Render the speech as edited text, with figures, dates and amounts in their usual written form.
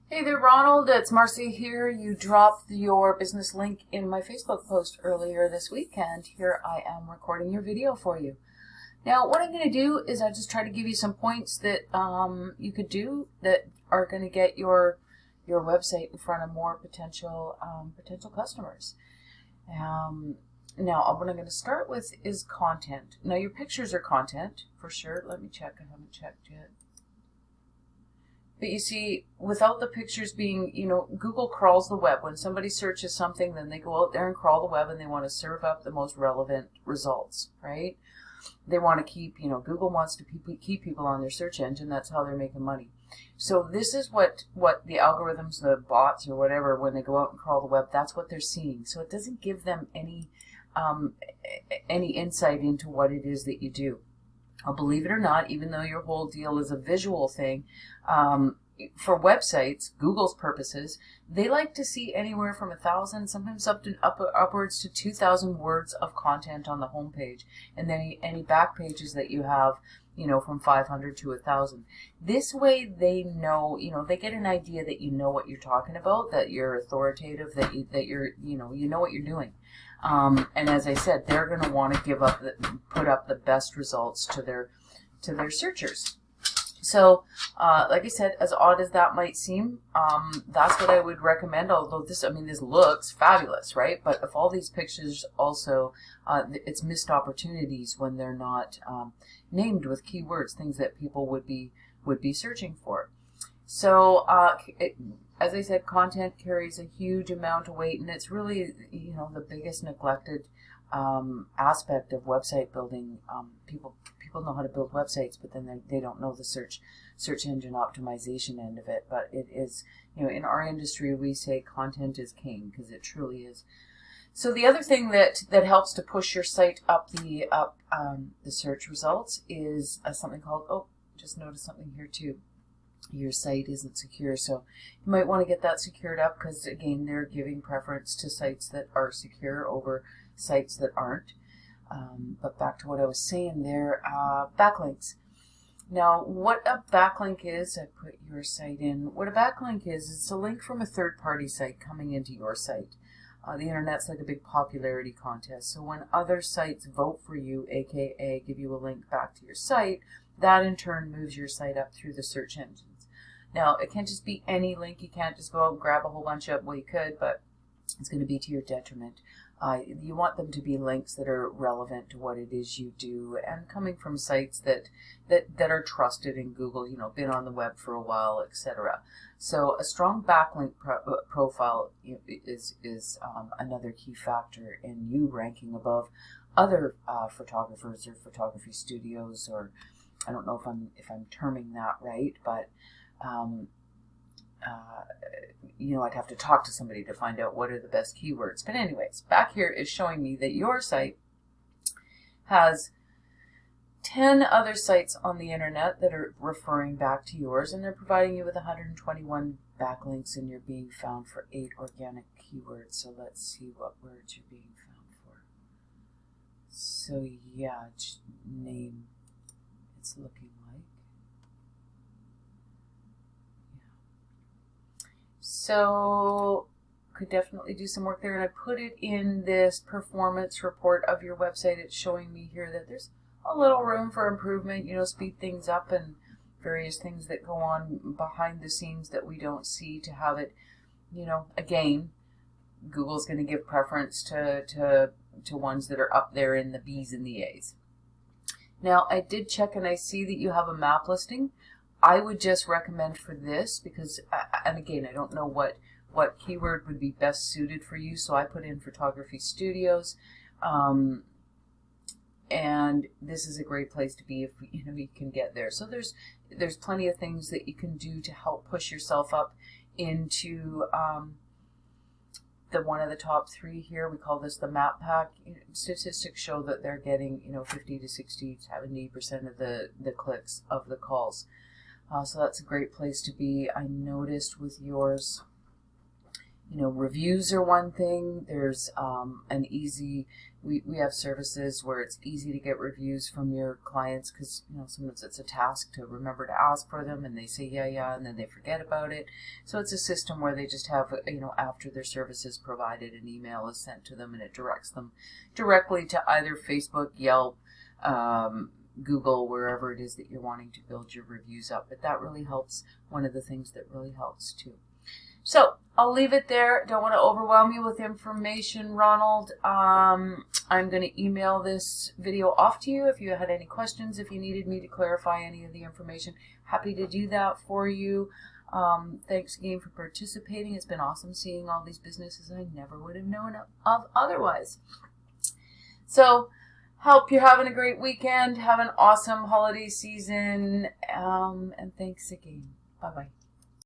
Hey there, Ronald. It's Marcy here. You dropped your business link in my Facebook post earlier this week, and here I am recording your video for you. Now, what I'm going to do is I just try to give you some points that you could do that are going to get your website in front of more potential customers. Now, what I'm going to start with is content. Now, your pictures are content for sure. Let me check. I haven't checked yet. But you see, without the pictures being, Google crawls the web. When somebody searches something, then they go out there and crawl the web and they want to serve up the most relevant results, right? They want to keep, Google wants to keep people on their search engine. That's how they're making money. So this is what the algorithms, the bots or whatever, when they go out and crawl the web, that's what they're seeing. So it doesn't give them any insight into what it is that you do. Believe it or not, even though your whole deal is a visual thing, for websites, Google's purposes, they like to see anywhere from 1,000, sometimes upwards to 2,000 words of content on the homepage, and then any back pages that you have, from 500 to 1,000. This way, they know, they get an idea that you know what you're talking about, that you're authoritative, that you're, you know what you're doing. And as I said, they're going to want to put up the best results to their searchers. So, like I said, as odd as that might seem, that's what I would recommend. Although this looks fabulous, right? But if all these pictures also, it's missed opportunities when they're not named with keywords, things that people would be searching for. So, as I said, content carries a huge amount of weight, and it's really, the biggest neglected aspect of website building. People know how to build websites, but then they don't know the search engine optimization end of it. But it is, in our industry, we say content is king, because it truly is. So the other thing that helps to push your site up the search results is something called, just noticed something here too. Your site isn't secure, so you might want to get that secured up, because again, they're giving preference to sites that are secure over sites that aren't. But back to what I was saying there, backlinks. Now, what a backlink is, I put your site in. What a backlink is, it's a link from a third-party site coming into your site. The internet's like a big popularity contest, so when other sites vote for you, aka give you a link back to your site, that in turn moves your site up through the search engines. Now, it can't just be any link. You can't just go out and grab a whole bunch of, well, you could, but it's going to be to your detriment. You want them to be links that are relevant to what it is you do, and coming from sites that are trusted in Google, been on the web for a while, etc. So a strong backlink profile is another key factor in you ranking above other photographers or photography studios, or I don't know if I'm terming that right, but I'd have to talk to somebody to find out what are the best keywords. But anyways, back here is showing me that your site has 10 other sites on the internet that are referring back to yours, and they're providing you with 121 backlinks, and you're being found for 8 organic keywords. So let's see what words you're being found for. So yeah, name, it's looking like. So could definitely do some work there, and I put it in this performance report of your website. It's showing me here that there's a little room for improvement, speed things up and various things that go on behind the scenes that we don't see, to have it, again, Google's going to give preference to ones that are up there in the B's and the A's. Now, I did check and I see that you have a map listing. I would just recommend for this, because, and again, I don't know what keyword would be best suited for you, so I put in photography studios, and this is a great place to be if you can get there. So there's plenty of things that you can do to help push yourself up into the one of the top 3 here. We call this the map pack. Statistics show that they're getting 50 to 60, 70% of the clicks of the calls. So that's a great place to be. I noticed with yours, Reviews are one thing. There's an easy, we have services where it's easy to get reviews from your clients because, sometimes it's a task to remember to ask for them and they say, yeah, and then they forget about it. So it's a system where they just have, after their service is provided, an email is sent to them and it directs them directly to either Facebook, Yelp, Google, wherever it is that you're wanting to build your reviews up. But that really helps, one of the things that really helps too. So I'll leave it there. Don't want to overwhelm you with information, Ronald. I'm going to email this video off to you if you had any questions, if you needed me to clarify any of the information. Happy to do that for you. Thanks again for participating. It's been awesome seeing all these businesses I never would have known of otherwise. So, hope you're having a great weekend. Have an awesome holiday season. And thanks again. Bye-bye.